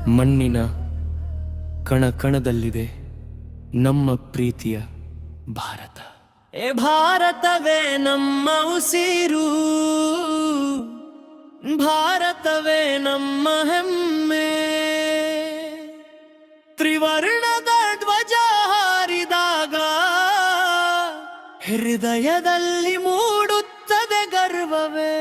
ಮಣ್ಣಿನ ಕಣ ಕಣದಲ್ಲಿದೆ ನಮ್ಮ ಪ್ರೀತಿಯ ಭಾರತ. ಭಾರತವೇ ನಮ್ಮ ಉಸಿರು, ಭಾರತವೇ ನಮ್ಮ ಹೆಮ್ಮೆ. ತ್ರಿವರ್ಣದ ಧ್ವಜ ಹಾರಿದಾಗ ಹೃದಯದಲ್ಲಿ ಮೂಡುತ್ತದೆ ಗರ್ವವೇ.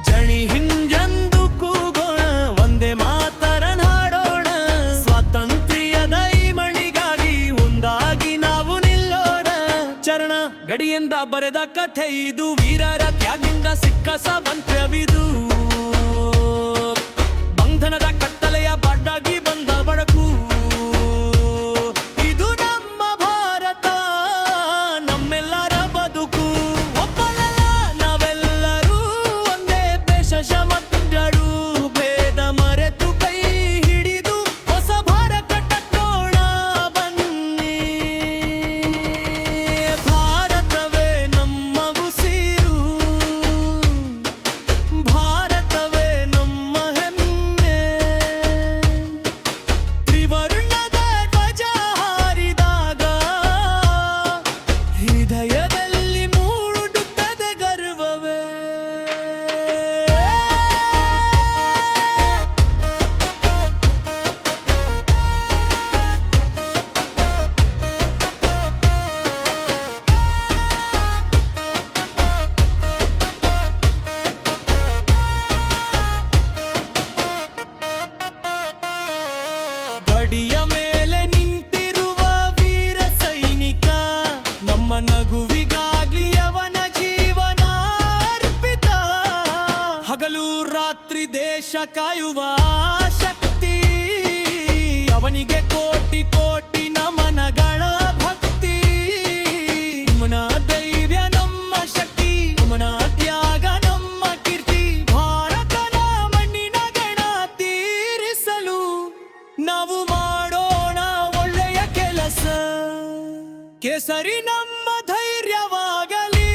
ಜನಿ ಹಿಂಜಂದು ಕೂಗೋಣ, ಒಂದೇ ಮಾತರ ಹಾಡೋಣ. ಸ್ವಾತಂತ್ರ್ಯದ ಈ ಮಣಿಗಾಗಿ ಒಂದಾಗಿ ನಾವು ನಿಲ್ಲೋಣ. ಚರಣ ಗಡಿಯಿಂದ ಬರೆದ ಕಥೆ ಇದು, ವೀರರ ತ್ಯಾಗದಿಂದ ಸಿಕ್ಕ ಸ್ವಾತಂತ್ರ್ಯವಿದು. ಬಂಧನದ ಕತ್ತಲೆಯ ಬಾಡಾಗಿ ಬಂದ ಬಡಕು, ಇದು ನಮ್ಮ ಭಾರತ, ನಮ್ಮೆಲ್ಲರ ಬದುಕು. ಒಬ್ಬನಲ್ಲ ನಾವೆಲ್ಲರೂ ಒಂದೇ ದೇಶ ಮಕ್ಕಳು, ಭೇದ ಮರೆತು ಕೈ ಹಿಡಿದು ಹೊಸ ಭಾರತ ಕಟ್ಟೋಣ ಬನ್ನಿ. ಭಾರತವೇ ನಮ್ಮ ಉಸಿರು, ಭಾರತವೇ ನಮ್ಮ ಹೆಮ್ಮೆ. ತ್ರಿವರ್ಣದ ಧ್ವಜ ಹಾರಿದಾಗ ಹೃದಯದಲ್ಲಿ ಮೂಡುತ್ತದೆ ಗರ್ವವೇ. ಗಡಿಯ ಮೇಲೆ ನಿಂತಿರುವ ವೀರ ಸೈನಿಕ, ನಮ್ಮ ನಗುವಿಗಾಗಿ ಅವನ ಜೀವನ ಅರ್ಪಿತ. ಹಗಲು ರಾತ್ರಿ ದೇಶ ಕಾಯುವ ಶಕ್ತಿ, ಅವನಿಗೆ ಕೋಟಿ ಕೋಟಿ ನಮನಗಳ ಭಕ್ತಿ. ಅವನ ಧೈರ್ಯ ನಮ್ಮ ಶಕ್ತಿ, ಅವನ ತ್ಯಾಗ ನಮ್ಮ ಕೀರ್ತಿ. ಭಾರತದ ಮಣ್ಣಿನ ಗಣ ತೀರಿಸಲು ನಾವು ಮಾಡೋಣ ಒಳ್ಳೆಯ ಕೆಲಸ. ಕೇಸರಿ ನಮ್ಮ ಧೈರ್ಯವಾಗಲಿ,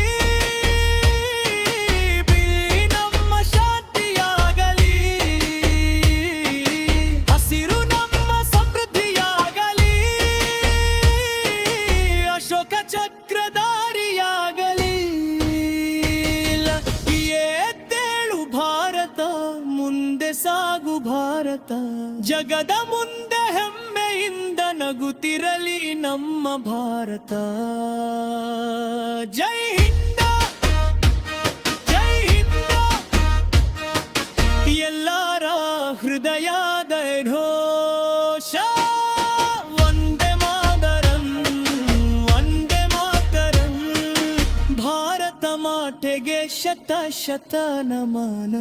ಬಿಳಿ ನಮ್ಮ ಶಾಂತಿಯಾಗಲಿ. ಹಸಿರು ನಮ್ಮ ಸಮೃದ್ಧಿಯಾಗಲಿ, ಅಶೋಕ ಚಕ್ರಧಾರಿಯಾಗಲಿ. ಎದ್ದೇಳು ಭಾರತ, ಮುಂದೆ ಸಾಗು ಭಾರತ. ಜಗದ ಮುಂದೆ ಹೆಮ್ಮೆಯಿಂದ ನಗುತ್ತಿರಲಿ ನಮ್ಮ ಭಾರತ. ಜೈ ಹಿಂದ, ಜೈ ಹಿಂದ, ಎಲ್ಲರ ಹೃದಯದ ಘೋಷ. ವಂದೇ ಮಾತರಂ, ವಂದೇ ಮಾತರಂ. ಭಾರತ ಮಾತೆಗೆ ಶತ ಶತ ನಮನ.